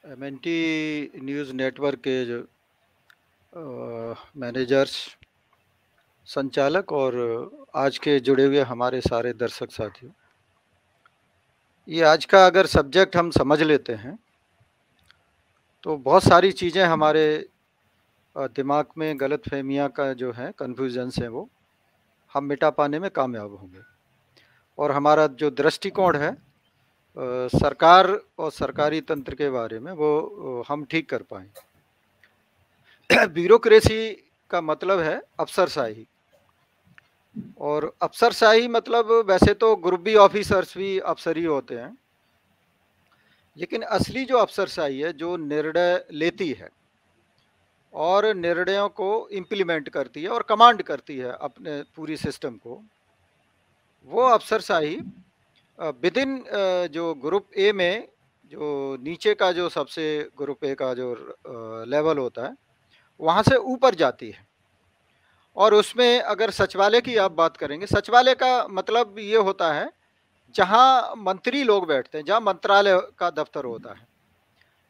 MNT news network के जो managers, संचालक और आज के जुड़े हुए हमारे सारे दर्शक साथियों, ये आज का अगर सब्जेक्ट हम समझ लेते हैं तो बहुत सारी चीज़ें हमारे दिमाग में गलतफहमियां का जो है कन्फ्यूजन्स है वो हम मिटा पाने में कामयाब होंगे और हमारा जो दृष्टिकोण है सरकार और सरकारी तंत्र के बारे में वो हम ठीक कर पाएंगे। ब्यूरोक्रेसी का मतलब है अफसरशाही और अफसरशाही मतलब वैसे तो ग्रुप बी ऑफिसर्स भी अफसर ही होते हैं, लेकिन असली जो अफसरशाही है जो निर्णय लेती है और निर्णयों को इम्प्लीमेंट करती है और कमांड करती है अपने पूरी सिस्टम को, वो अफसरशाही विद इन जो ग्रुप ए में जो नीचे का जो सबसे ग्रुप ए का जो लेवल होता है वहाँ से ऊपर जाती है। और उसमें अगर सचिवालय की आप बात करेंगे, सचिवालय का मतलब ये होता है जहाँ मंत्री लोग बैठते हैं, जहाँ मंत्रालय का दफ्तर होता है,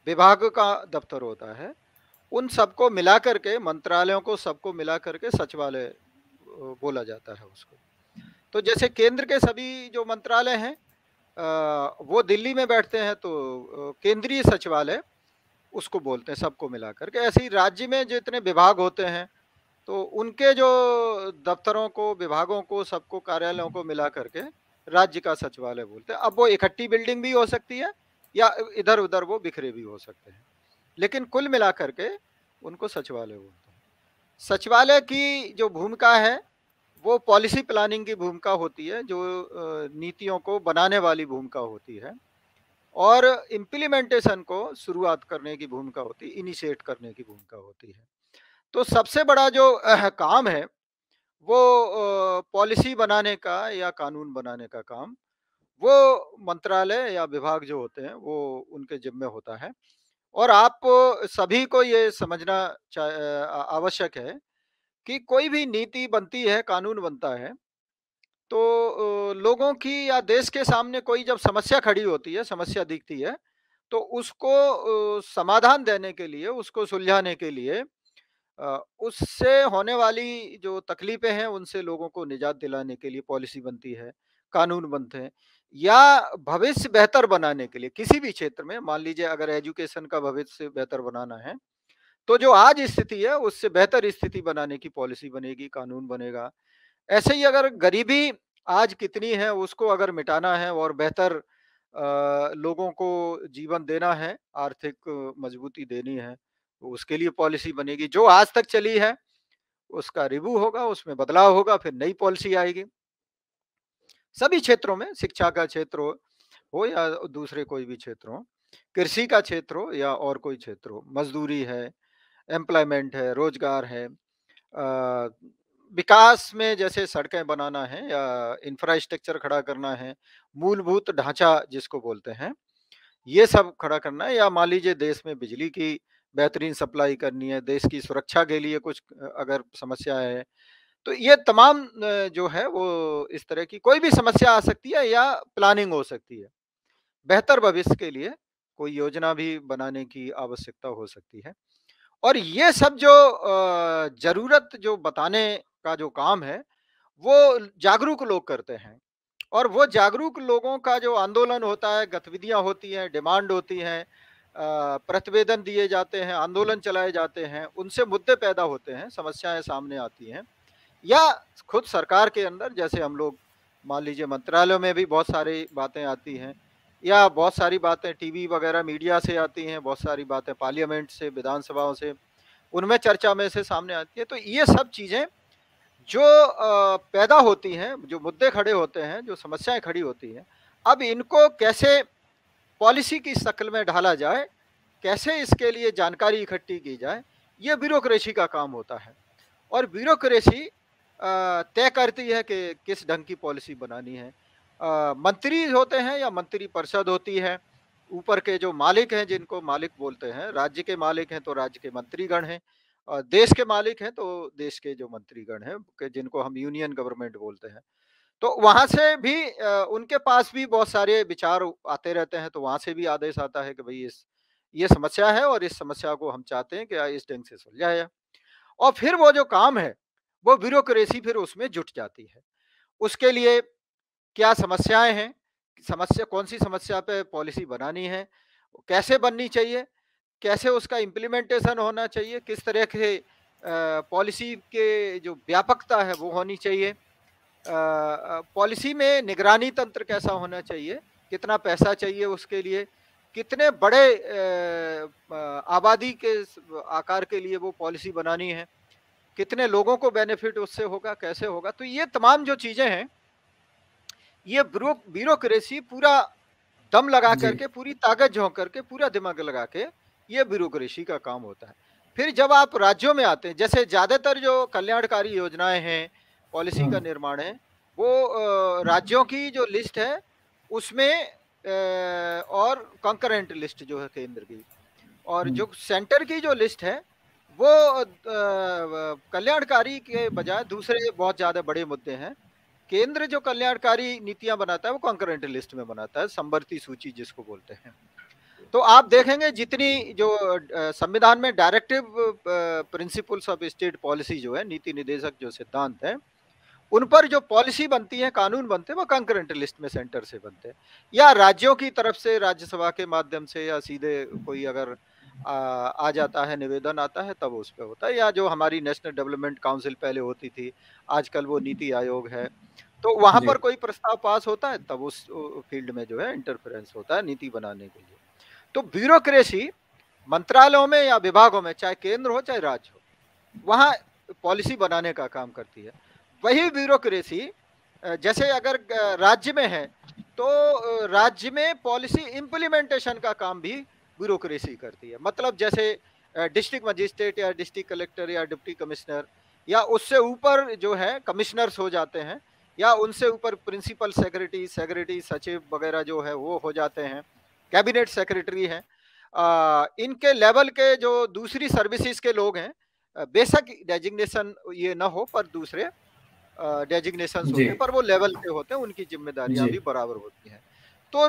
विभाग का दफ्तर होता है, उन सबको मिला करके मंत्रालयों को सबको मिला करके सचिवालय बोला जाता है उसको। तो जैसे केंद्र के सभी जो मंत्रालय हैं वो दिल्ली में बैठते हैं तो केंद्रीय सचिवालय उसको बोलते हैं सबको मिला करके। ऐसे ही राज्य में जितने विभाग होते हैं तो उनके जो दफ्तरों को, विभागों को, सबको, कार्यालयों को मिला करके राज्य का सचिवालय बोलते हैं। अब वो इकट्ठी बिल्डिंग भी हो सकती है या इधर उधर वो बिखरे भी हो सकते हैं, लेकिन कुल मिला करके उनको सचिवालय बोलते हैं। सचिवालय की जो भूमिका है वो पॉलिसी प्लानिंग की भूमिका होती है, जो नीतियों को बनाने वाली भूमिका होती है, और इम्प्लीमेंटेशन को शुरुआत करने की भूमिका होती है, इनिशिएट करने की भूमिका होती है। तो सबसे बड़ा जो काम है वो पॉलिसी बनाने का या कानून बनाने का काम वो मंत्रालय या विभाग जो होते हैं वो उनके जिम्मे होता है। और आप सभी को ये समझना आवश्यक है कि कोई भी नीति बनती है, कानून बनता है, तो लोगों की या देश के सामने कोई जब समस्या खड़ी होती है, समस्या दिखती है, तो उसको समाधान देने के लिए, उसको सुलझाने के लिए उससे होने वाली जो तकलीफें हैं, उनसे लोगों को निजात दिलाने के लिए पॉलिसी बनती है, कानून बनते हैं, या भविष्य बेहतर बनाने के लिए किसी भी क्षेत्र में। मान लीजिए अगर एजुकेशन का भविष्य बेहतर बनाना है, तो जो आज स्थिति है उससे बेहतर स्थिति बनाने की पॉलिसी बनेगी, कानून बनेगा। ऐसे ही अगर गरीबी आज कितनी है उसको अगर मिटाना है और बेहतर लोगों को जीवन देना है, आर्थिक मजबूती देनी है, तो उसके लिए पॉलिसी बनेगी। जो आज तक चली है उसका रिव्यू होगा, उसमें बदलाव होगा, फिर नई पॉलिसी आएगी। सभी क्षेत्रों में, शिक्षा का क्षेत्र हो या दूसरे कोई भी क्षेत्र हो, कृषि का क्षेत्र हो या और कोई क्षेत्र हो, मजदूरी है, एम्प्लॉयमेंट है, रोजगार है, विकास में जैसे सड़कें बनाना है या इंफ्रास्ट्रक्चर खड़ा करना है, मूलभूत ढांचा जिसको बोलते हैं, ये सब खड़ा करना है, या मान लीजिए देश में बिजली की बेहतरीन सप्लाई करनी है, देश की सुरक्षा के लिए कुछ अगर समस्या है, तो ये तमाम जो है वो इस तरह की कोई भी समस्या आ सकती है या प्लानिंग हो सकती है। बेहतर भविष्य के लिए कोई योजना भी बनाने की आवश्यकता हो सकती है। और ये सब जो ज़रूरत जो बताने का जो काम है, वो जागरूक लोग करते हैं। और वो जागरूक लोगों का जो आंदोलन होता है, गतिविधियाँ होती हैं, डिमांड होती हैं, प्रतिवेदन दिए जाते हैं, आंदोलन चलाए जाते हैं, उनसे मुद्दे पैदा होते हैं, समस्याएँ सामने आती हैं। या खुद सरकार के अंदर जैसे हम लोग मान लीजिए मंत्रालयों में भी बहुत सारी बातें आती हैं, या बहुत सारी बातें टीवी वगैरह मीडिया से आती हैं, बहुत सारी बातें पार्लियामेंट से, विधानसभाओं से, उनमें चर्चा में से सामने आती है। तो ये सब चीज़ें जो पैदा होती हैं, जो मुद्दे खड़े होते हैं, जो समस्याएँ खड़ी होती हैं, अब इनको कैसे पॉलिसी की शक्ल में ढाला जाए, कैसे इसके लिए जानकारी इकट्ठी की जाए, ये ब्यूरोक्रेसी का काम होता है। और ब्यूरोक्रेसी तय करती है कि किस ढंग की पॉलिसी बनानी है। मंत्री होते हैं या मंत्री परिषद होती है, ऊपर के जो मालिक हैं जिनको मालिक बोलते हैं, राज्य के मालिक हैं तो राज्य के मंत्रीगण हैं, और देश के मालिक हैं तो देश के जो मंत्रीगण हैं कि जिनको हम यूनियन गवर्नमेंट बोलते हैं। तो वहाँ से भी उनके पास भी बहुत सारे विचार आते रहते हैं, तो वहाँ से भी आदेश आता है कि भई ये समस्या है और इस समस्या को हम चाहते हैं कि इस ढंग से सुलझाया जाए। और फिर वो जो काम है, वो ब्यूरोक्रेसी फिर उसमें जुट जाती है। उसके लिए क्या समस्याएँ हैं, समस्या कौन-सी समस्या पे पॉलिसी बनानी है, कैसे बननी चाहिए, कैसे उसका इम्प्लीमेंटेशन होना चाहिए, किस तरह के पॉलिसी के जो व्यापकता है वो होनी चाहिए। पॉलिसी में निगरानी तंत्र कैसा होना चाहिए, कितना पैसा चाहिए उसके लिए, कितने बड़े आबादी के आकार के लिए वो पॉलिसी बनानी है, कितने लोगों को बेनिफिट उससे होगा, कैसे होगा। तो ये तमाम जो चीज़ें हैं, ये ब्यूरोक्रेसी पूरा दम लगा जी। करके, पूरी ताकत झोंक करके, पूरा दिमाग लगा के, ये ब्यूरोक्रेसी का काम होता है। फिर जब आप राज्यों में आते हैं, जैसे ज़्यादातर जो कल्याणकारी योजनाएँ हैं, पॉलिसी का हाँ। निर्माण है, वो राज्यों की जो लिस्ट है, उसमें और कंकरेंट लिस्ट जो है केंद्र की, और हुँ। जो सेंटर की जो लिस्ट है, वो कल्याणकारी के बजाय दूसरे बहुत ज़्यादा बड़े मुद्दे हैं। केंद्र जो कल्याणकारी नीतियाँ बनाता है, वो कंकरेंट लिस्ट में बनाता है, समवर्ती सूची जिसको बोलते हैं। तो आप देखेंगे जितनी जो संविधान में directive principles of state policy जो है, नीति निर्देशक जो सिद्धांत हैं, उन पर जो पॉलिसी बनती है, कानून बनते हैं, वो कंकरेंट लिस्ट में सेंटर से बनते हैं। या राज्यों की तरफ से राज्यसभा के माध्यम से या सीधे कोई अगर आ जाता है, निवेदन आता है, तब उस पे होता है, या जो हमारी नेशनल डेवलपमेंट काउंसिल पहले होती थी, आजकल वो नीति आयोग है। तो वहाँ जी। पर कोई प्रस्ताव पास होता है, तब उस फील्ड में जो है इंटरफेरेंस होता है नीति बनाने के लिए। तो ब्यूरोक्रेसी मंत्रालयों में या विभागों में, चाहे केंद्र हो चाहे राज्य हो, वहाँ पॉलिसी बनाने का काम करती है। वही ब्यूरोक्रेसी जैसे अगर राज्य में है, तो राज्य में पॉलिसी इम्प्लीमेंटेशन का काम भी ब्यूरोक्रेसी करती है। मतलब जैसे डिस्ट्रिक्ट मजिस्ट्रेट या डिस्ट्रिक्ट कलेक्टर या डिप्टी कमिश्नर, या उससे ऊपर जो है कमिश्नर्स हो जाते हैं, या उनसे ऊपर प्रिंसिपल सेक्रेटरी, सेक्रेटरी सचिव वगैरह जो है वो हो जाते हैं, कैबिनेट सेक्रेटरी हैं। इनके लेवल के जो दूसरी सर्विसेज के लोग हैं, बेशक डेजिग्नेशन ये ना हो, पर दूसरे डेजिग्नेशंस जी। होते हैं, पर वो लेवल के होते हैं, उनकी ज़िम्मेदारियाँ जी। भी बराबर होती हैं। तो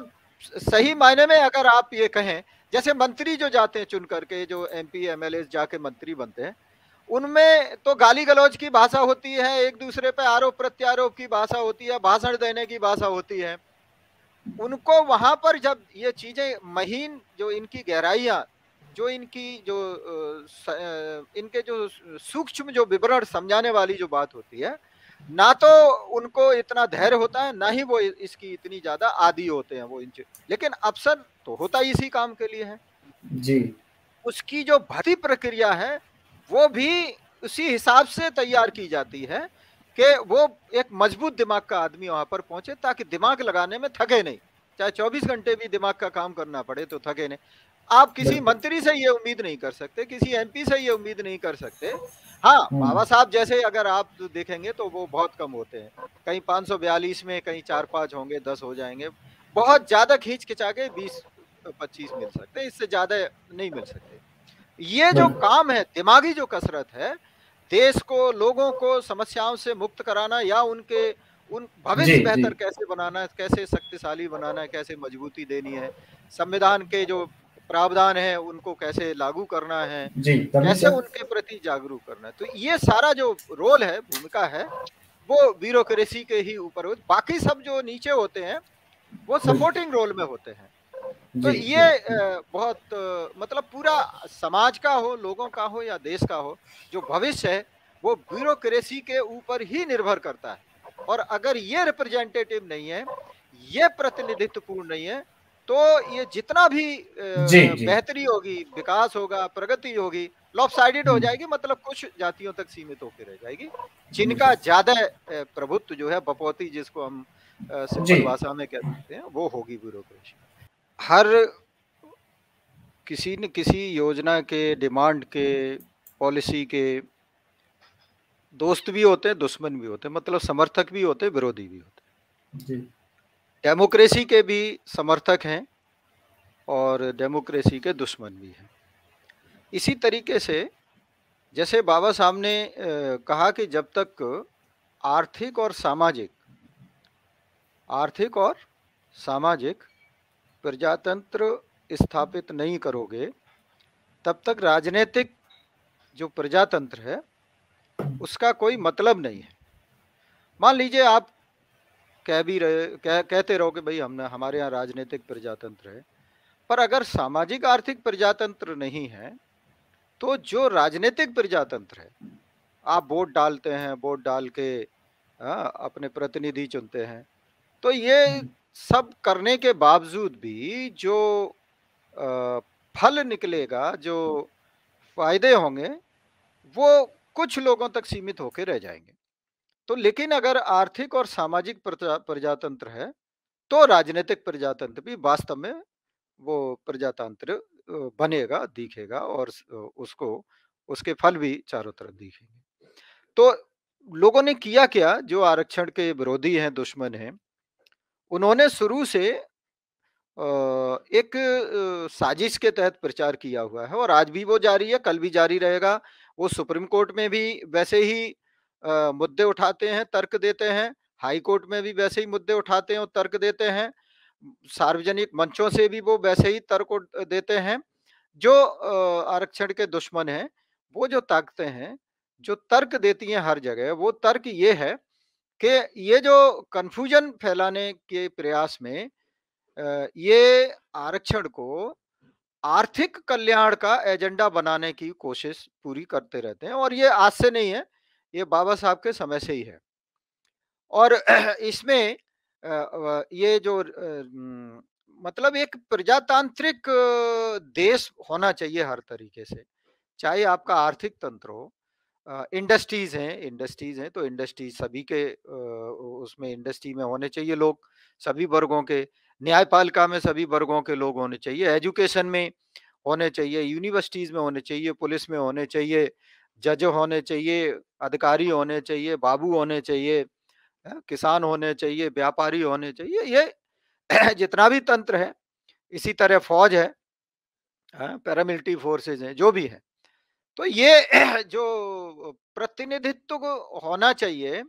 सही मायने में अगर आप ये कहें, जैसे मंत्री जो जाते हैं चुन करके, जो एमपी, एमएलए जाके मंत्री बनते हैं, उनमें तो गाली-गलौज की भाषा होती है, एक-दूसरे पे आरोप-प्रत्यारोप की भाषा होती है, भाषण देने की भाषा होती है। उनको वहाँ पर जब ये चीज़ें महीन, जो इनकी गहराइयाँ, जो इनकी जो इनके जो सूक्ष्म जो विवरण समझाने वाली जो बात होती है, ना तो उनको इतना धैर्य होता है, ना ही वो इसकी इतनी ज़्यादा आदी होते हैं वो लेकिन अवसर तो होता ही इसी काम के लिए है। जी। उसकी जो भर्ती प्रक्रिया है, वो भी उसी हिसाब से तैयार की जाती है कि वो एक मजबूत दिमाग का आदमी वहाँ पर पहुँचे, ताकि दिमाग लगाने में थके नहीं। चाहे 24 घंटे भी दिमाग का काम करना पड़े तो थके नहीं। आप किसी बिल्कुल। मंत्री से ये उम्मीद नहीं कर सकते, किसी एमपी से ये उम्मीद नहीं कर सकते। हाँ, हुँ। बाबा साहब जैसे अगर आप देखेंगे तो वो बहुत कम होते हैं। कहीं 542 में कहीं 4-5 होंगे, 10 हो जाएँगे। बहुत ज़्यादा खींच-खिचा के 20-25 मिल सकते हैं, इससे ज़्यादा नहीं मिल सकते। ये जो बिल्कुल। काम है, दिमागी जो कसरत है, देश को, लोगों को समस्याओं से मुक्त कराना, या उनके उन जी। भविष्य जी। बेहतर कैसे बनाना है, कैसे शक्तिशाली बनाना है, कैसे मजबूती देनी है, संविधान के जो प्रावधान हैं, उनको कैसे लागू करना है, जी, तभी कैसे तक। उनके प्रति जागरूक करना है। तो ये सारा जो रोल है, भूमिका है, वो ब्यूरोक्रेसी के ही ऊपर हो। बाकी सब जो नीचे होते हैं, वो बिल्कुल। सपोर्टिंग रोल में होते हैं। तो जी। ये जी। बहुत मतलब पूरा समाज का हो, लोगों का हो या देश का हो, जो भविष्य है, वो ब्यूरोक्रेसी के ऊपर ही निर्भर करता है। और अगर ये रिप्रेजेंटेटिव नहीं है, ये प्रतिनिधित्वपूर्ण नहीं है, तो ये जितना भी जी। जी। बेहतरी होगी, विकास होगा, प्रगति होगी, लॉपसाइडेड हो हुँ। जाएगी, मतलब कुछ जातियों तक सीमित होकर रह जाएगी, जिनका बिल्कुल। ज़्यादा प्रभुत्व जो है, बपौती जिसको हम जी। सिंपल भाषा में कह सकते हैं, वो होगी ब्यूरोक्रेसी। हर किसी न किसी योजना के, डिमांड के, पॉलिसी के दोस्त भी होते हैं, दुश्मन भी होते हैं, मतलब समर्थक भी होते हैं, विरोधी भी होते जी। हैं। डेमोक्रेसी के भी समर्थक हैं और डेमोक्रेसी के दुश्मन भी हैं। इसी तरीके से जैसे बाबा साहब ने कहा कि जब तक आर्थिक और सामाजिक आर्थिक और सामाजिक प्रजातंत्र स्थापित नहीं करोगे तब तक राजनीतिक जो प्रजातंत्र है उसका कोई मतलब नहीं है। मान लीजिए आप कहते रहो कि भाई हमारे यहाँ राजनीतिक प्रजातंत्र है, पर अगर सामाजिक आर्थिक प्रजातंत्र नहीं है तो जो राजनीतिक प्रजातंत्र है, आप वोट डालते हैं, वोट डाल के अपने प्रतिनिधि चुनते हैं, तो ये सब करने के बावजूद भी जो फल निकलेगा, जो फायदे होंगे, वो कुछ लोगों तक सीमित होकर रह जाएंगे। तो लेकिन अगर आर्थिक और सामाजिक प्रजातंत्र है तो राजनीतिक प्रजातंत्र भी वास्तव में वो प्रजातंत्र बनेगा, दिखेगा और उसको उसके फल भी चारों तरफ दिखेंगे। तो लोगों ने किया क्या, जो आरक्षण के विरोधी हैं, दुश्मन हैं, उन्होंने शुरू से एक साजिश के तहत प्रचार किया हुआ है और आज भी वो जारी है, कल भी जारी रहेगा। वो सुप्रीम कोर्ट में भी वैसे ही मुद्दे उठाते हैं, तर्क देते हैं, हाई कोर्ट में भी वैसे ही मुद्दे उठाते हैं और तर्क देते हैं, सार्वजनिक मंचों से भी वो वैसे ही तर्क देते हैं। जो आरक्षण के दुश्मन हैं, वो जो ताकतें हैं, जो तर्क देती हैं हर जगह, वो तर्क ये है कि ये जो कन्फ्यूजन फैलाने के प्रयास में ये आरक्षण को आर्थिक कल्याण का एजेंडा बनाने की कोशिश पूरी करते रहते हैं और ये आज से नहीं है, ये बाबा साहब के समय से ही है। और इसमें ये जो मतलब एक प्रजातांत्रिक देश होना चाहिए हर तरीके से, चाहे आपका आर्थिक तंत्र हो, इंडस्ट्रीज हैं तो इंडस्ट्रीज सभी के उसमें इंडस्ट्री में होने चाहिए लोग, सभी वर्गों के, न्यायपालिका में सभी वर्गों के लोग होने चाहिए, एजुकेशन में होने चाहिए, यूनिवर्सिटीज में होने चाहिए, पुलिस में होने चाहिए, जज होने चाहिए, अधिकारी होने चाहिए, बाबू होने चाहिए, किसान होने चाहिए, व्यापारी होने चाहिए, ये जितना भी तंत्र है, इसी तरह फौज है, पैरामिलिट्री फोर्सेज हैं, जो भी है, तो ये जो प्रतिनिधित्व होना चाहिए।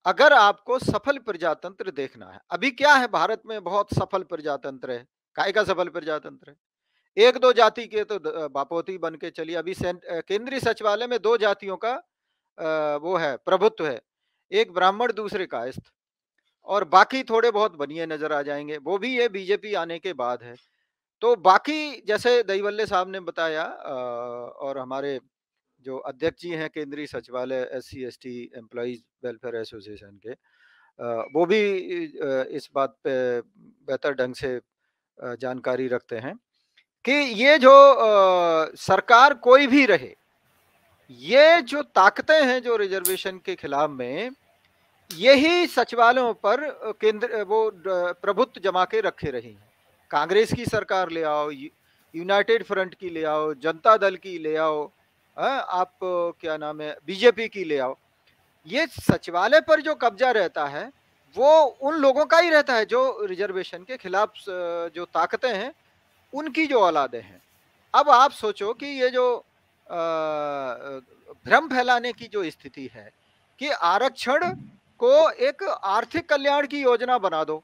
अगर आपको सफल प्रजातंत्र देखना है, अभी क्या है, भारत में बहुत सफल प्रजातंत्र है, काय का सफल प्रजातंत्र है, एक दो जाति के तो बापोती बन के चलिए। अभी केंद्रीय सचिवालय में दो जातियों का वो है, प्रभुत्व है, एक ब्राह्मण दूसरे कायस्थ, और बाकी थोड़े बहुत बनिए नजर आ जाएंगे, वो भी ये बीजेपी आने के बाद है। तो बाकी जैसे दहीवल्ले साहब ने बताया और हमारे जो अध्यक्ष जी हैं केंद्रीय सचिवालय SC/ST एम्प्लॉइज वेलफेयर एसोसिएशन के, वो भी इस बात पे बेहतर ढंग से जानकारी रखते हैं कि ये जो सरकार कोई भी रहे, ये जो ताकतें हैं जो रिजर्वेशन के खिलाफ में, यही सचिवालयों पर केंद्र वो प्रभुत्व जमा के रखे रही हैं। कांग्रेस की सरकार ले आओ, यूनाइटेड फ्रंट की ले आओ, जनता दल की ले आओ, आप क्या नाम है, बीजेपी की ले आओ, ये सचिवालय पर जो कब्जा रहता है वो उन लोगों का ही रहता है जो रिजर्वेशन के खिलाफ जो ताकतें हैं उनकी जो औलादे हैं। अब आप सोचो कि ये जो भ्रम फैलाने की जो स्थिति है कि आरक्षण को एक आर्थिक कल्याण की योजना बना दो,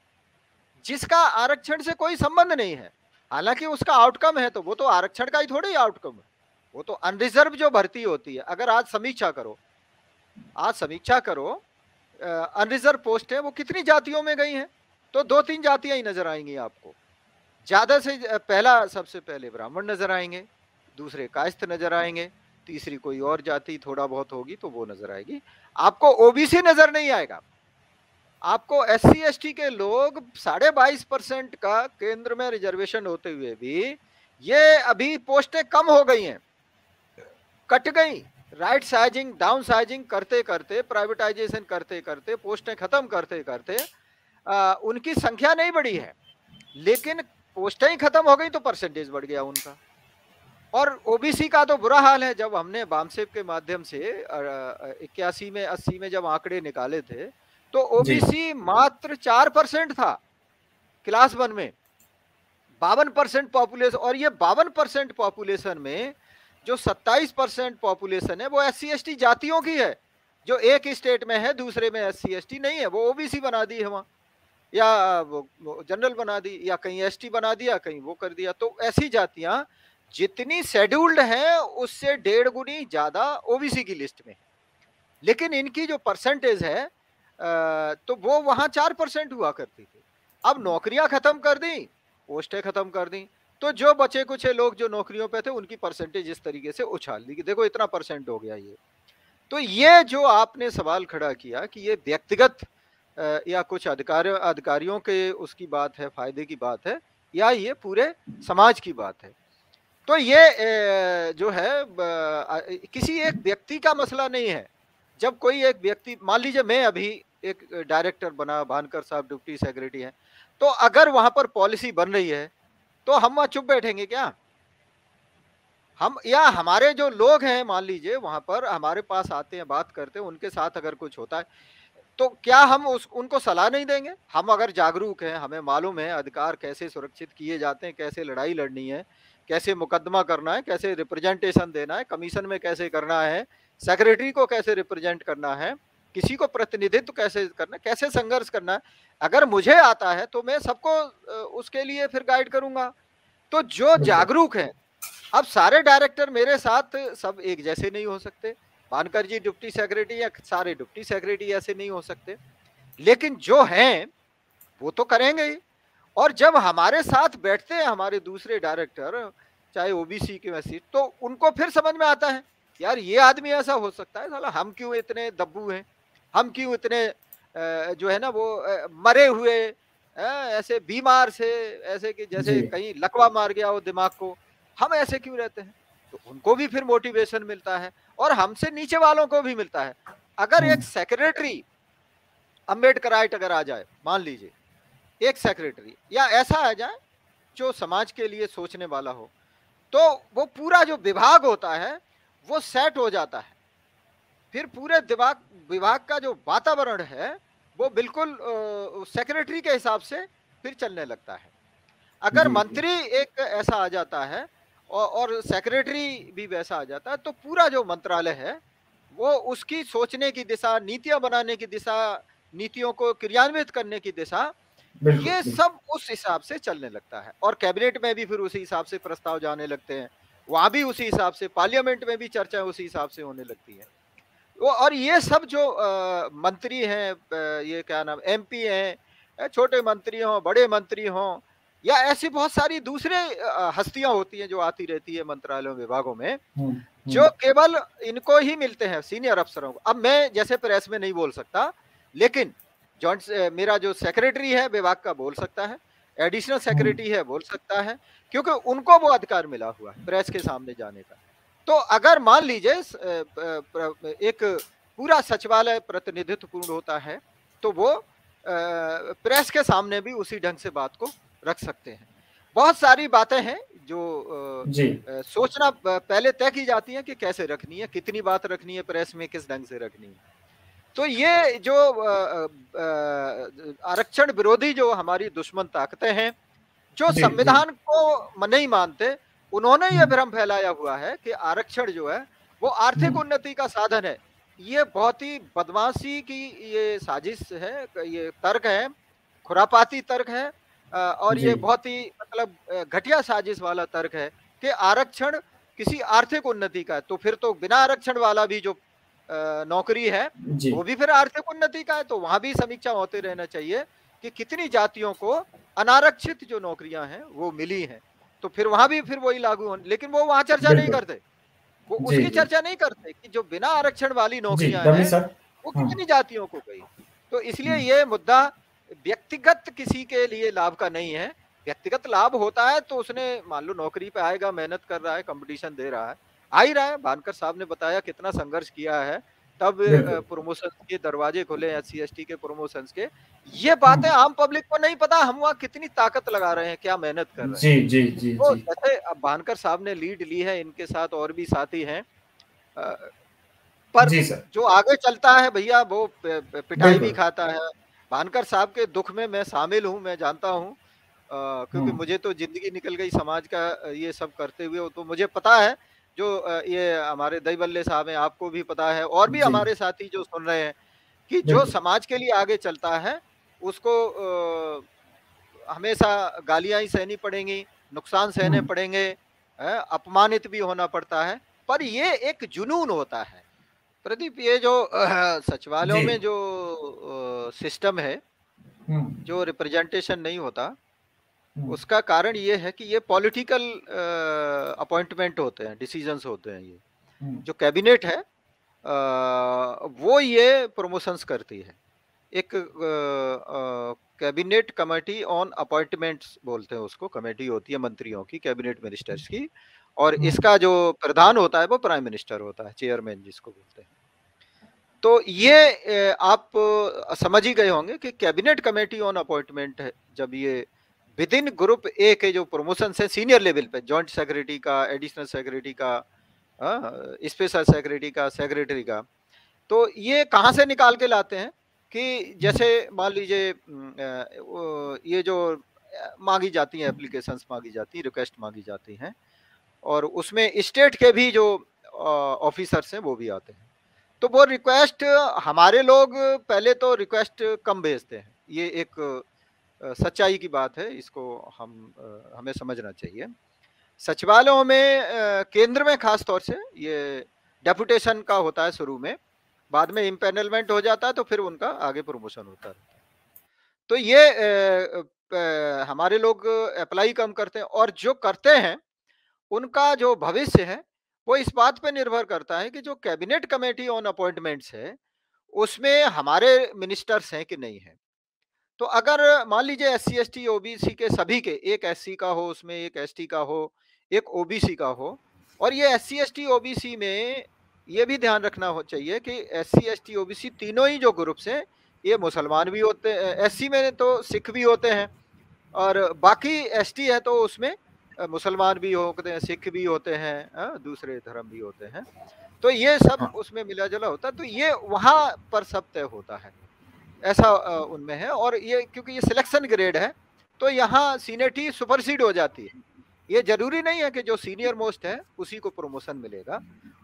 जिसका आरक्षण से कोई संबंध नहीं है, हालांकि उसका आउटकम है, तो वो तो आरक्षण का ही थोड़ा ही आउटकम है, वो तो अनरिजर्व जो भर्ती होती है। अगर आज समीक्षा करो अनरिजर्व पोस्ट है वो कितनी जातियों में गई हैं, तो 2-3 जातियां ही नजर आएंगी आपको, ज्यादा से पहला सबसे पहले ब्राह्मण नजर आएंगे, दूसरे कायस्थ नजर आएंगे, तीसरी कोई और जाति थोड़ा बहुत होगी तो वो नजर आएगी, आपको ओबीसी नजर नहीं आएगा। आपको SC/ST के लोग 22.5% का केंद्र में रिजर्वेशन होते हुए भी ये अभी पोस्टें कम हो गई हैं, कट गई, राइट साइजिंग डाउन साइजिंग करते करते, प्राइवेटाइजेशन करते करते, पोस्टें खत्म करते करते उनकी संख्या नहीं बढ़ी है, लेकिन पोस्टें ही खत्म हो गई तो परसेंटेज बढ़ गया उनका। और ओबीसी का तो बुरा हाल है, जब हमने बामसेप के माध्यम से 81 में 80 में जब आंकड़े निकाले थे तो ओबीसी मात्र 4% था क्लास 1 में, 52% पॉपुलेशन, और ये 52% पॉपुलेशन में जो 27% पॉपुलेशन है वो SC/ST जातियों की है, जो एक स्टेट में है दूसरे में SC/ST नहीं है, वो ओबीसी बना दी है वहां। या वो जनरल बना दी, या कहीं एसटी बना दिया, कहीं वो कर दिया। तो ऐसी जातियां जितनी शेड्यूल्ड हैं उससे 1.5 गुनी ज्यादा ओबीसी की लिस्ट में, लेकिन इनकी जो परसेंटेज है तो वो वहां 4% हुआ करती थी। अब नौकरियां खत्म कर दी, पोस्टें खत्म कर दी, तो जो बचे कुछ लोग जो नौकरियों पे थे उनकी परसेंटेज इस तरीके से उछाल दी कि देखो इतना परसेंट हो गया ये। तो ये जो आपने सवाल खड़ा किया कि ये व्यक्तिगत या कुछ अधिकारियों के उसकी बात है, फायदे की बात है, या ये पूरे समाज की बात है, तो ये जो है किसी एक व्यक्ति का मसला नहीं है। जब कोई एक व्यक्ति, मान लीजिए मैं अभी एक डायरेक्टर बना, भानकर साहब डिप्टी सेक्रेटरी हैं, तो अगर वहां पर पॉलिसी बन रही है तो हम वहां चुप बैठेंगे क्या? हम या हमारे जो लोग हैं मान लीजिए वहां पर हमारे पास आते हैं, बात करते हैं, उनके साथ अगर कुछ होता है तो क्या हम उनको सलाह नहीं देंगे? हम अगर जागरूक हैं, हमें मालूम है अधिकार कैसे सुरक्षित किए जाते हैं, कैसे लड़ाई लड़नी है, कैसे मुकदमा करना है, कैसे रिप्रेजेंटेशन देना है, कमीशन में कैसे करना है, सेक्रेटरी को कैसे रिप्रेजेंट करना है, किसी को प्रतिनिधित्व कैसे करना है, कैसे संघर्ष करना है, अगर मुझे आता है तो मैं सबको उसके लिए फिर गाइड करूंगा। तो जो जागरूक है, अब सारे डायरेक्टर मेरे साथ सब एक जैसे नहीं हो सकते, भानकर जी डिप्टी सेक्रेटरी या सारे डिप्टी सेक्रेटरी ऐसे नहीं हो सकते, लेकिन जो हैं वो तो करेंगे ही। और जब हमारे साथ बैठते हैं हमारे दूसरे डायरेक्टर, चाहे ओबीसी के वैसी, तो उनको फिर समझ में आता है यार ये आदमी ऐसा हो सकता है, साला हम क्यों इतने दब्बू हैं, हम क्यों इतने जो है ना वो मरे हुए ऐसे बीमार से, ऐसे कि जैसे कहीं लकवा मार गया हो दिमाग को, हम ऐसे क्यों रहते हैं? तो उनको भी फिर मोटिवेशन मिलता है और हमसे नीचे वालों को भी मिलता है। अगर एक सेक्रेटरी अम्बेडकराइट अगर आ जाए, मान लीजिए एक सेक्रेटरी या ऐसा आ जाए जो समाज के लिए सोचने वाला हो, तो वो पूरा जो विभाग होता है वो सेट हो जाता है। फिर पूरे विभाग का जो वातावरण है वो बिल्कुल सेक्रेटरी के हिसाब से फिर चलने लगता है। अगर मंत्री एक ऐसा आ जाता है और सेक्रेटरी भी वैसा आ जाता है, तो पूरा जो मंत्रालय है वो उसकी सोचने की दिशा, नीतियां बनाने की दिशा, नीतियों को क्रियान्वित करने की दिशा, ये सब उस हिसाब से चलने लगता है। और कैबिनेट में भी फिर उसी हिसाब से प्रस्ताव जाने लगते हैं, वहां भी उसी हिसाब से, पार्लियामेंट में भी चर्चा उसी हिसाब से होने लगती है। और ये सब जो मंत्री हैं, ये क्या नाम, एमपी हैं, छोटे मंत्री हों, बड़े मंत्री हों, या ऐसी बहुत सारी दूसरे हस्तियां होती हैं जो आती रहती है मंत्रालयों विभागों में, जो केवल इनको ही मिलते हैं, सीनियर अफसरों को। अब मैं जैसे प्रेस में नहीं बोल सकता, लेकिन जॉइंट मेरा जो सेक्रेटरी है विभाग का बोल सकता है, एडिशनल सेक्रेटरी है बोल सकता है, क्योंकि उनको वो अधिकार मिला हुआ है प्रेस के सामने जाने का। तो अगर मान लीजिए एक पूरा सचिवालय प्रतिनिधित्व पूर्ण होता है, तो वो प्रेस के सामने भी उसी ढंग से बात को रख सकते हैं। बहुत सारी बातें हैं जो सोचना पहले तय की जाती है कि कैसे रखनी है, कितनी बात रखनी है प्रेस में, किस ढंग से रखनी है। तो ये जो आरक्षण विरोधी जो हमारी दुश्मन ताकतें हैं, जो संविधान को नहीं मानते, उन्होंने ये भ्रम फैलाया हुआ है कि आरक्षण जो है वो आर्थिक उन्नति का साधन है। ये बहुत ही बदमाशी की ये साजिश है, ये तर्क है, खुरापाती तर्क है, और ये बहुत ही मतलब घटिया साजिश वाला तर्क है कि आरक्षण किसी आर्थिक उन्नति का है। तो फिर तो बिना आरक्षण वाला भी जो नौकरी है वो भी फिर आर्थिक उन्नति का है। तो वहां भी समीक्षा होते रहना चाहिए कि कितनी जातियों को अनारक्षित जो नौकरियां हैं वो मिली हैं, तो फिर वहां भी फिर वही लागू होने। लेकिन वो वहां चर्चा नहीं करते, वो उसकी चर्चा नहीं करते कि जो बिना आरक्षण वाली नौकरियां हैं वो कितनी जातियों को गई। तो इसलिए ये मुद्दा व्यक्तिगत किसी के लिए लाभ का नहीं है। व्यक्तिगत लाभ होता है तो उसने मान लो नौकरी पे आएगा, मेहनत कर रहा है, कंपटीशन दे रहा है, आ ही रहा है। भानकर साहब ने बताया कितना संघर्ष किया है, तब प्रमोशन के दरवाजे खुले SC/ST के प्रमोशन के। ये बातें आम पब्लिक को नहीं पता, हम वहाँ कितनी ताकत लगा रहे हैं, क्या मेहनत कर रहे हैं। जी तो जैसे अब भानकर साहब ने लीड ली है, इनके साथ और भी साथी हैं, पर जो आगे चलता है भैया वो पिटाई भी खाता है। भानकर साहब के दुख में मैं शामिल हूँ, मैं जानता हूँ, क्योंकि मुझे तो जिंदगी निकल गई समाज का ये सब करते हुए। तो मुझे पता है जो ये हमारे दईबल्ले साहब हैं, आपको भी पता है, और भी हमारे साथी जो सुन रहे हैं, कि जो समाज के लिए आगे चलता है उसको हमेशा गालियां ही सहनी पड़ेंगी, नुकसान सहने पड़ेंगे, अपमानित भी होना पड़ता है। पर ये एक जुनून होता है प्रदीप, ये जो सचिवालयों में जो सिस्टम है, जो रिप्रेजेंटेशन नहीं होता, उसका कारण ये है कि ये पॉलिटिकल अपॉइंटमेंट होते हैं, डिसीजंस होते हैं। ये जो कैबिनेट है वो ये प्रमोशंस करती है। एक कैबिनेट कमेटी ऑन अपॉइंटमेंट्स बोलते हैं उसको, कमेटी होती है मंत्रियों की, कैबिनेट मिनिस्टर्स की, और इसका जो प्रधान होता है वो प्राइम मिनिस्टर होता है, चेयरमैन जिसको बोलते हैं। तो ये आप समझ ही गए होंगे कि कैबिनेट कमेटी ऑन अपॉइंटमेंट है, जब ये विद इन ग्रुप ए के जो प्रमोशन है सीनियर लेवल पे, जॉइंट सेक्रेटरी का, एडिशनल सेक्रेटरी का, स्पेशल सेक्रेटरी का, सेक्रेटरी का, तो ये कहाँ से निकाल के लाते हैं कि जैसे मान लीजिए ये जो मांगी जाती हैं एप्लीकेशंस, मांगी जाती हैं, रिक्वेस्ट मांगी जाती हैं, और उसमें स्टेट के भी जो ऑफिसर्स हैं वो भी आते हैं। तो वो रिक्वेस्ट हमारे लोग पहले तो रिक्वेस्ट कम भेजते हैं, ये एक सच्चाई की बात है, इसको हमें समझना चाहिए। सचिवालयों में केंद्र में खास तौर से ये डेपुटेशन का होता है शुरू में, बाद में इम्पैनलमेंट हो जाता है, तो फिर उनका आगे प्रमोशन होता रहता है। तो ये हमारे लोग अप्लाई कम करते हैं, और जो करते हैं उनका जो भविष्य है वो इस बात पे निर्भर करता है कि जो कैबिनेट कमेटी ऑन अपॉइंटमेंट्स है उसमें हमारे मिनिस्टर्स हैं कि नहीं है। तो अगर मान लीजिए एससी एसटी ओबीसी के सभी के, एक एससी का हो उसमें, एक एसटी का हो, एक ओबीसी का हो, और ये एससी एसटी ओबीसी में ये भी ध्यान रखना हो चाहिए कि एससी एसटी ओबीसी तीनों ही जो ग्रुप्स हैं, ये मुसलमान भी होते हैं, एससी में तो सिख भी होते हैं, और बाकी एसटी है तो उसमें मुसलमान भी होते हैं, सिख भी होते हैं, दूसरे धर्म भी होते हैं। तो ये सब उसमें मिला जुला होता है, तो ये वहां पर सब तय होता है, ऐसा उनमें है। और ये क्योंकि ये सिलेक्शन ग्रेड है तो यहाँ सीनियरिटी सुपरसीड हो जाती है। ये जरूरी नहीं है कि जो सीनियर मोस्ट है उसी को प्रमोशन मिलेगा,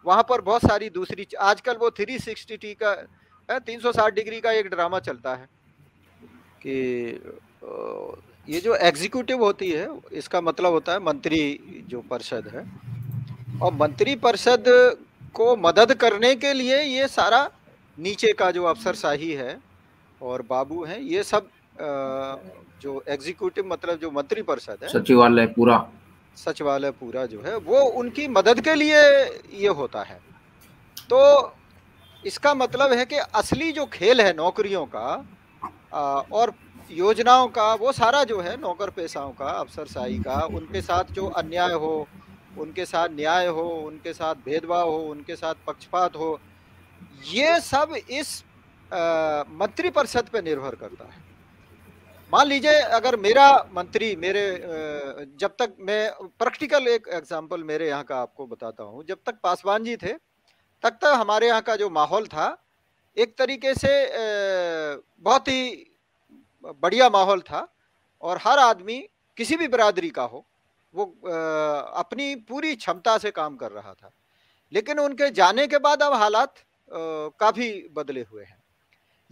वहां पर बहुत सारी दूसरी, आजकल वो 360 का 360 डिग्री का एक ड्रामा चलता है कि ये जो एग्जीक्यूटिव होती है इसका मतलब होता है मंत्री जो परिषद है, और मंत्री परिषद को मदद करने के लिए ये सारा नीचे का जो अफसरशाही है और बाबू हैं, ये सब जो एग्जीक्यूटिव मतलब जो मंत्री परिषद है, सचिवालय पूरा जो है वो उनकी मदद के लिए ये होता है। तो इसका मतलब है कि असली जो खेल है नौकरियों का और योजनाओं का, वो सारा जो है नौकर पेशाओं का, अफसरशाही का, उनके साथ जो अन्याय हो, उनके साथ न्याय हो, उनके साथ भेदभाव हो, उनके साथ पक्षपात हो, ये सब इस मंत्री परिषद पे निर्भर करता है। मान लीजिए अगर मेरा मंत्री मेरे जब तक, मैं प्रैक्टिकल एक एग्जांपल मेरे यहाँ का आपको बताता हूँ, जब तक पासवान जी थे तब तक हमारे यहाँ का जो माहौल था एक तरीके से बहुत ही बढ़िया माहौल था, और हर आदमी किसी भी बिरादरी का हो वो अपनी पूरी क्षमता से काम कर रहा था। लेकिन उनके जाने के बाद अब हालात काफी बदले हुए हैं।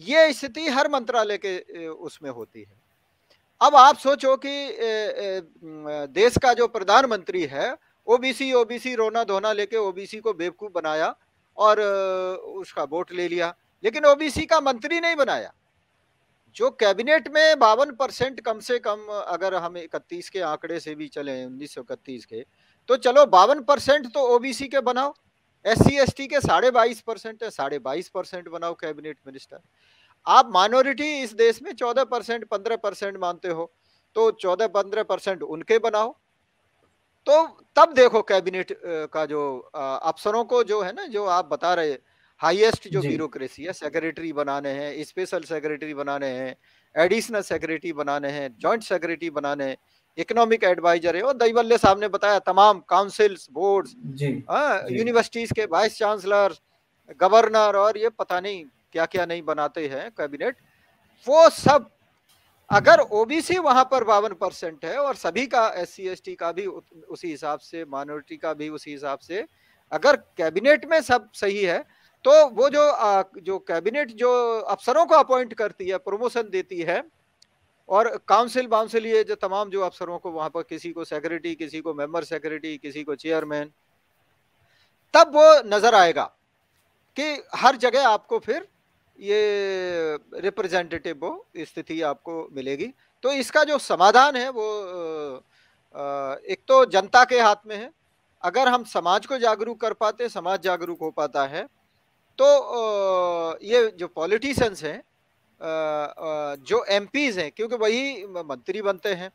ये स्थिति हर मंत्रालय के उसमें होती है। अब आप सोचो कि देश का जो प्रधानमंत्री है ओबीसी रोना धोना लेके ओबीसी को बेवकूफ बनाया और उसका वोट ले लिया, लेकिन ओबीसी का मंत्री नहीं बनाया। जो कैबिनेट में 52% कम से कम, अगर हम 31 के आंकड़े से भी चले, 1931 के, तो चलो 52% तो ओबीसी के बनाओ, एससी एसटी के 22.5% है, 22.5% बनाओ कैबिनेट मिनिस्टर। आप माइनॉरिटी इस देश में 14% 15% मानते हो, तो 14-15% उनके बनाओ। तो तब देखो कैबिनेट का जो अफसरों को जो है ना, जो आप बता रहे हाईएस्ट जो ब्यूरोक्रेसी है, सेक्रेटरी बनाने हैं, स्पेशल सेक्रेटरी बनाने हैं, एडिशनल सेक्रेटरी बनाने हैं, जॉइंट सेक्रेटरी बनाने हैं, इकोनॉमिक एडवाइजर है, और दईवल्ले साहब ने बताया तमाम काउंसिल्स, बोर्ड्स, यूनिवर्सिटीज के वाइस चांसलर, गवर्नर, और ये पता नहीं क्या क्या नहीं बनाते हैं कैबिनेट। वो सब अगर ओबीसी वहां पर 52% है और सभी का एससी एसटी का भी उसी हिसाब से, माइनॉरिटी का भी उसी हिसाब से, अगर कैबिनेट में सब सही है, तो वो जो कैबिनेट जो अफसरों को अपॉइंट करती है, प्रमोशन देती है, और काउंसिल बाउंसिल ये जो तमाम जो अफसरों को वहां पर, किसी को सेक्रेटरी, किसी को मेंबर सेक्रेटरी, किसी को चेयरमैन, तब वो नजर आएगा कि हर जगह आपको फिर ये रिप्रेजेंटेटिव वो स्थिति आपको मिलेगी। तो इसका जो समाधान है वो एक तो जनता के हाथ में है। अगर हम समाज को जागरूक कर पाते, समाज जागरूक हो पाता है, तो ये जो पॉलिटिशियंस हैं, जो एमपीज हैं, क्योंकि वही मंत्री बनते हैं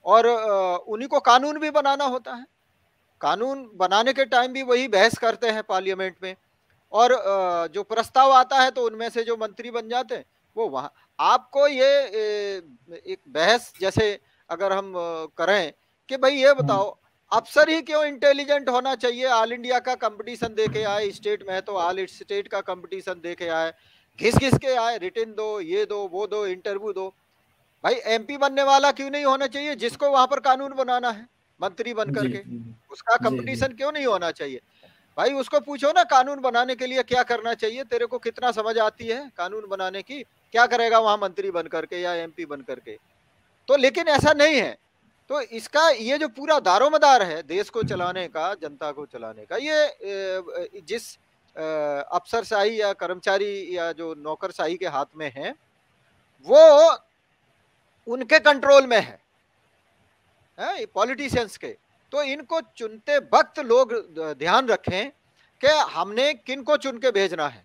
और उन्हीं को कानून भी बनाना होता है। कानून बनाने के टाइम भी वही बहस करते हैं पार्लियामेंट में, और जो प्रस्ताव आता है तो उनमें से जो मंत्री बन जाते हैं वो वहां। आपको ये एक बहस जैसे अगर हम करें कि भाई ये बताओ, अफसर ही क्यों इंटेलिजेंट होना चाहिए? ऑल इंडिया का कंपटीशन दे के आए, स्टेट में है तो ऑल स्टेट का कंपटीशन दे के आए, घिस घिस के आए, रिटर्न दो, ये दो, वो दो, इंटरव्यू दो। भाई एमपी बनने वाला क्यों नहीं होना चाहिए, जिसको वहां पर कानून बनाना है मंत्री बन करके? उसका कंपटीशन क्यों नहीं होना चाहिए? भाई उसको पूछो ना, कानून बनाने के लिए क्या करना चाहिए, तेरे को कितना समझ आती है कानून बनाने की, क्या करेगा वहां मंत्री बन करके या एमपी बन करके? तो लेकिन ऐसा नहीं है। तो इसका ये जो पूरा दारोमदार है देश को चलाने का, जनता को चलाने का, ये जिस अफसरशाही या कर्मचारी या जो नौकरशाही के हाथ में है, वो उनके कंट्रोल में है पॉलिटिशियंस के। तो इनको चुनते वक्त लोग ध्यान रखें कि हमने किन को चुन के भेजना है।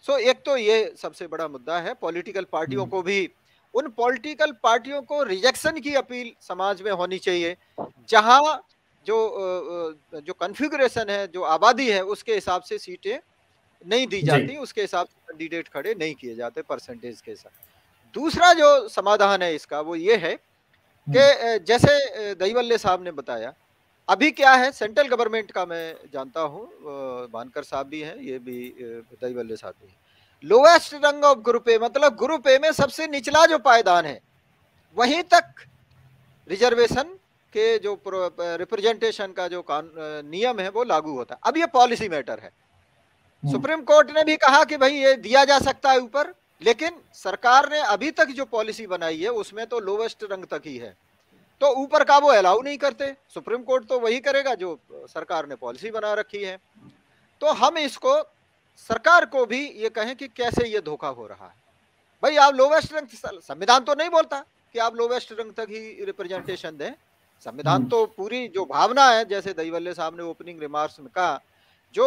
सो एक तो ये सबसे बड़ा मुद्दा है। पॉलिटिकल पार्टियों को भी, उन पॉलिटिकल पार्टियों को रिजेक्शन की अपील समाज में होनी चाहिए, जहां जो कॉन्फ़िगरेशन है, जो आबादी है, उसके हिसाब से सीटें नहीं दी जाती, उसके हिसाब से कैंडिडेट खड़े नहीं किए जाते परसेंटेज के साथ। दूसरा जो समाधान है इसका वो ये है कि जैसे दहीवल्ले साहब ने बताया, अभी क्या है सेंट्रल गवर्नमेंट का, मैं जानता हूँ बानकर साहब भी हैं, ये भी दहीवल्ले साहब भी हैं, लोएस्ट रंग ऑफ ग्रुप ए, मतलब ग्रुप ए में सबसे निचला जो पायदान है वहीं तक रिजर्वेशन के जो रिप्रेजेंटेशन का जो नियम है वो लागू होता है। अब ये पॉलिसी मैटर है। सुप्रीम कोर्ट ने भी कहा कि भाई ये दिया जा सकता है ऊपर, लेकिन सरकार ने अभी तक जो पॉलिसी बनाई है उसमें तो लोवेस्ट रंग तक ही है, तो ऊपर का वो अलाउ नहीं करते। सुप्रीम कोर्ट तो वही करेगा जो सरकार ने पॉलिसी बना रखी है। तो हम इसको, सरकार को भी ये कहें कि कैसे ये धोखा हो रहा है। भाई आप लोवेस्ट रंग, संविधान तो नहीं बोलता कि आप लोवेस्ट रंग तक ही रिप्रेजेंटेशन दें। संविधान तो पूरी जो भावना है, जैसे दहीवल्ले साहब ने ओपनिंग रिमार्क्स में कहा, जो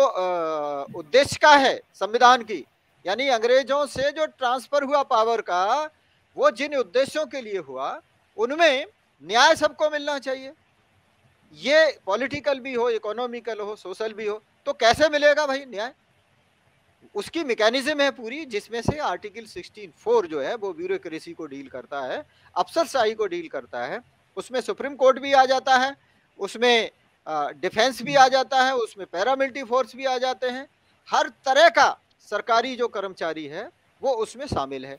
उद्देश्य का है संविधान की, यानी अंग्रेजों से जो ट्रांसफर हुआ पावर का, वो जिन उद्देश्यों के लिए हुआ उनमें न्याय सबको मिलना चाहिए। ये पॉलिटिकल भी हो, इकोनॉमिकल हो, सोशल भी हो, तो कैसे मिलेगा भाई न्याय? उसकी मैकेनिज्म है पूरी, जिसमें से आर्टिकल 16(4) जो है वो ब्यूरोक्रेसी को डील करता है, अफसरशाही को डील करता है। उसमें सुप्रीम कोर्ट भी आ जाता है, उसमें डिफेंस भी आ जाता है, उसमें पैरामिलिट्री फोर्स भी आ जाते हैं। हर तरह का सरकारी जो कर्मचारी है वो उसमें शामिल है।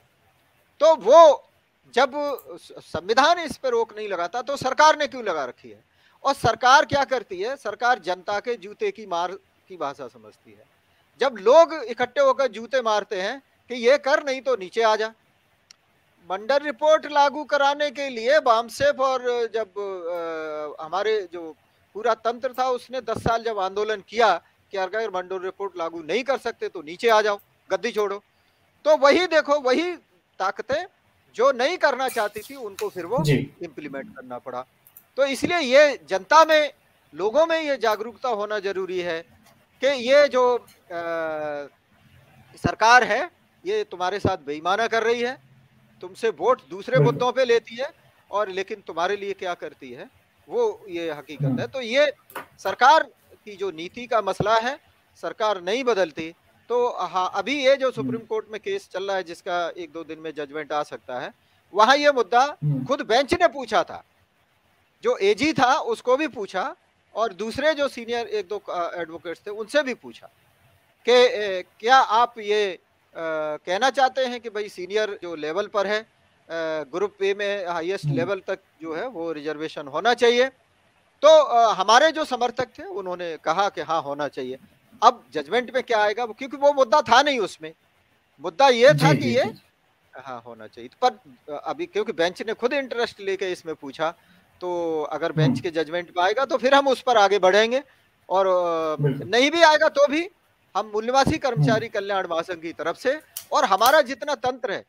तो वो जब संविधान इस पर रोक नहीं लगाता तो सरकार ने क्यों लगा रखी है? और सरकार क्या करती है? सरकार जनता के जूते की मार की भाषा समझती है। जब लोग इकट्ठे होकर जूते मारते हैं कि ये कर, नहीं तो नीचे आ जा। मंडल रिपोर्ट लागू कराने के लिए बामसेफ और जब हमारे जो पूरा तंत्र था उसने 10 साल जब आंदोलन किया कि अगर मंडल रिपोर्ट लागू नहीं कर सकते तो नीचे आ जाओ, गद्दी छोड़ो, तो वही देखो, वही ताकतें जो नहीं करना चाहती थी उनको फिर वो इम्प्लीमेंट करना पड़ा। तो इसलिए ये जनता में, लोगों में ये जागरूकता होना जरूरी है कि ये जो सरकार है ये तुम्हारे साथ बेईमाना कर रही है, तुमसे वोट दूसरे मुद्दों पे लेती है और लेकिन तुम्हारे लिए क्या करती है वो ये हकीकत है। तो ये सरकार की जो नीति का मसला है, सरकार नहीं बदलती तो हाँ, अभी ये जो सुप्रीम कोर्ट में केस चल रहा है जिसका 1-2 दिन में जजमेंट आ सकता है, वहां ये मुद्दा खुद बेंच ने पूछा था, जो एजी था उसको भी पूछा और दूसरे जो सीनियर 1-2 एडवोकेट्स थे उनसे भी पूछा कि क्या आप ये कहना चाहते हैं कि भाई सीनियर जो लेवल पर है, ग्रुप ए में हाईएस्ट लेवल तक जो है वो रिजर्वेशन होना चाहिए। तो हमारे जो समर्थक थे उन्होंने कहा कि हाँ होना चाहिए। अब जजमेंट में क्या आएगा, क्योंकि वो मुद्दा था नहीं, उसमें मुद्दा ये था कि ये हाँ होना चाहिए। पर अभी क्योंकि बेंच ने खुद इंटरेस्ट लेके इसमें पूछा, तो अगर बेंच के जजमेंट में आएगा तो फिर हम उस पर आगे बढ़ेंगे, और नहीं भी आएगा तो भी हम मूल्यवासी कर्मचारी कल्याण महासंघ की तरफ से, और हमारा जितना तंत्र है,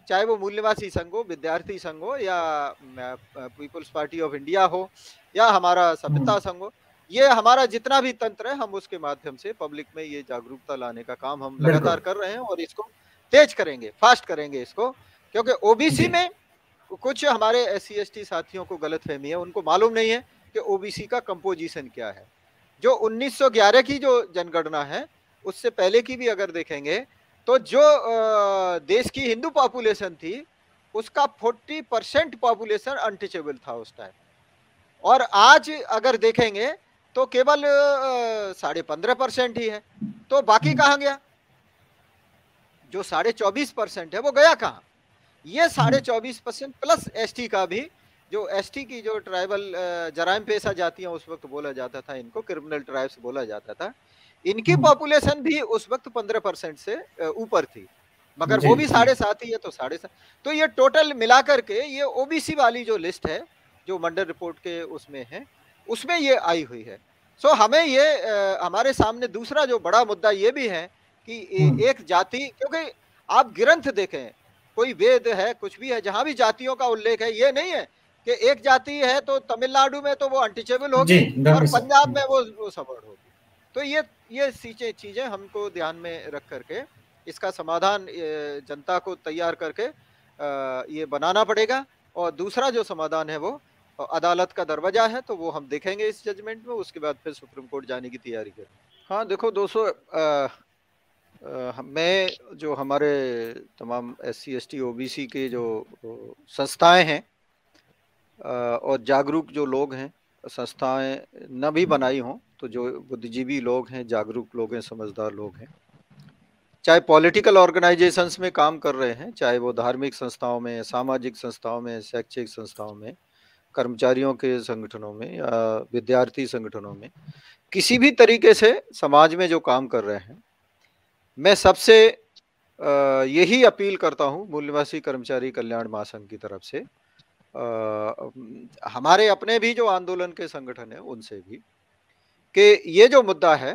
चाहे वो मूल्यवासी संघ हो, विद्यार्थी संघ हो, या पीपुल्स पार्टी ऑफ इंडिया हो, या हमारा सभ्यता संघ हो, ये हमारा जितना भी तंत्र है, हम उसके माध्यम से पब्लिक में ये जागरूकता लाने का काम हम लगातार कर रहे हैं, और इसको तेज करेंगे, फास्ट करेंगे इसको, क्योंकि ओबीसी में कुछ हमारे SC ST साथियों को गलतफहमी है, उनको मालूम नहीं है कि ओबीसी का कंपोजिशन क्या है। जो 1911 की जो जनगणना है, उससे पहले की भी अगर देखेंगे तो जो देश की हिंदू पॉपुलेशन थी, उसका 40% पॉपुलेशन अनटचेबल था उस टाइम, और आज अगर देखेंगे तो केवल 15.5% ही है। तो बाकी कहाँ गया? जो 24.5% है वो गया कहाँ? ये 24.5% प्लस ST का भी, जो ST की जो ट्राइबल जराइम पेशा जातियां उस वक्त बोला जाता था, इनको क्रिमिनल ट्राइब्स बोला जाता था, इनकी पॉपुलेशन भी उस वक्त 15% से ऊपर थी, मगर वो भी 7.5 ही है, तो 7.5। तो ये टोटल मिलाकर के ये ओबीसी वाली जो लिस्ट है, जो मंडल रिपोर्ट के उसमें है, उसमें ये आई हुई है। सो हमें ये हमारे सामने दूसरा जो बड़ा मुद्दा ये भी है कि एक जाति, क्योंकि आप ग्रंथ देखें, कोई वेद है, कुछ भी है, जहां भी जातियों का उल्लेख है, ये नहीं है कि एक जाति है तो तमिलनाडु में तो वो अनटचेबल होगी और पंजाब में वो सवर्ण होगी। तो ये चीजें हमको ध्यान में रख करके इसका समाधान जनता को तैयार करके ये बनाना पड़ेगा। और दूसरा जो समाधान है वो अदालत का दरवाजा है, तो वो हम देखेंगे इस जजमेंट में, उसके बाद फिर सुप्रीम कोर्ट जाने की तैयारी करें। हाँ देखो दोस्तों, मैं जो हमारे तमाम SC ST OBC के जो संस्थाएं हैं और जागरूक जो लोग हैं, संस्थाएं न भी बनाई हों तो जो बुद्धिजीवी लोग हैं, जागरूक लोग हैं, समझदार लोग हैं, चाहे पॉलिटिकल ऑर्गेनाइजेशंस में काम कर रहे हैं, चाहे वो धार्मिक संस्थाओं में, सामाजिक संस्थाओं में, शैक्षिक संस्थाओं में, कर्मचारियों के संगठनों में या विद्यार्थी संगठनों में, किसी भी तरीके से समाज में जो काम कर रहे हैं, मैं सबसे यही अपील करता हूँ मूल्यवासी कर्मचारी कल्याण महासंघ की तरफ से, हमारे अपने भी जो आंदोलन के संगठन है उनसे भी, कि ये जो मुद्दा है,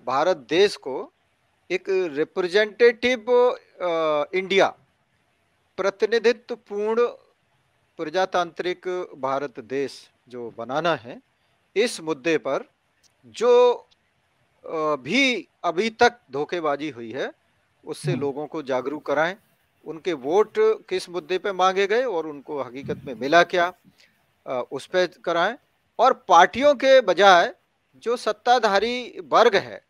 भारत देश को एक रिप्रेजेंटेटिव इंडिया, प्रतिनिधित्व पूर्ण प्रजातांत्रिक भारत देश जो बनाना है, इस मुद्दे पर जो भी अभी तक धोखेबाजी हुई है उससे लोगों को जागरूक कराएं, उनके वोट किस मुद्दे पे मांगे गए और उनको हकीकत में मिला क्या, उस पे कराएं, और पार्टियों के बजाय जो सत्ताधारी वर्ग है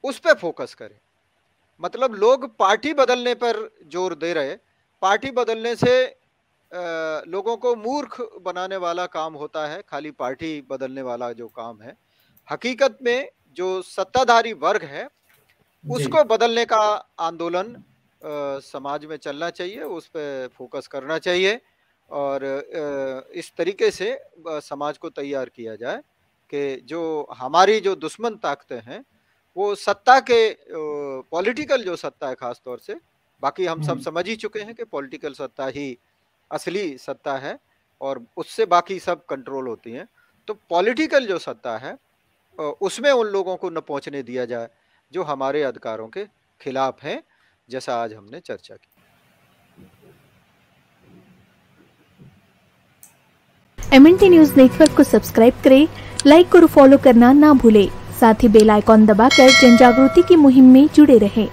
उस पे फोकस करें। मतलब लोग पार्टी बदलने पर जोर दे रहे, पार्टी बदलने से लोगों को मूर्ख बनाने वाला काम होता है, खाली पार्टी बदलने वाला जो काम है। हकीकत में जो सत्ताधारी वर्ग है उसको बदलने का आंदोलन समाज में चलना चाहिए, उस पर फोकस करना चाहिए, और इस तरीके से समाज को तैयार किया जाए कि जो हमारी जो दुश्मन ताकतें हैं वो सत्ता के, पॉलिटिकल जो सत्ता है खास तौर से, बाकी हम सब समझ ही चुके हैं कि पॉलिटिकल सत्ता ही असली सत्ता है और उससे बाकी सब कंट्रोल होती हैं। तो पॉलिटिकल जो सत्ता है उसमें उन लोगों को न पहुंचने दिया जाए जो हमारे अधिकारों के खिलाफ हैं, जैसा आज हमने चर्चा की। MNT न्यूज नेटवर्क को सब्सक्राइब करें, लाइक और फॉलो करना ना भूलें। साथ ही बेल आइकॉन दबाकर जन जागृति की मुहिम में जुड़े रहें।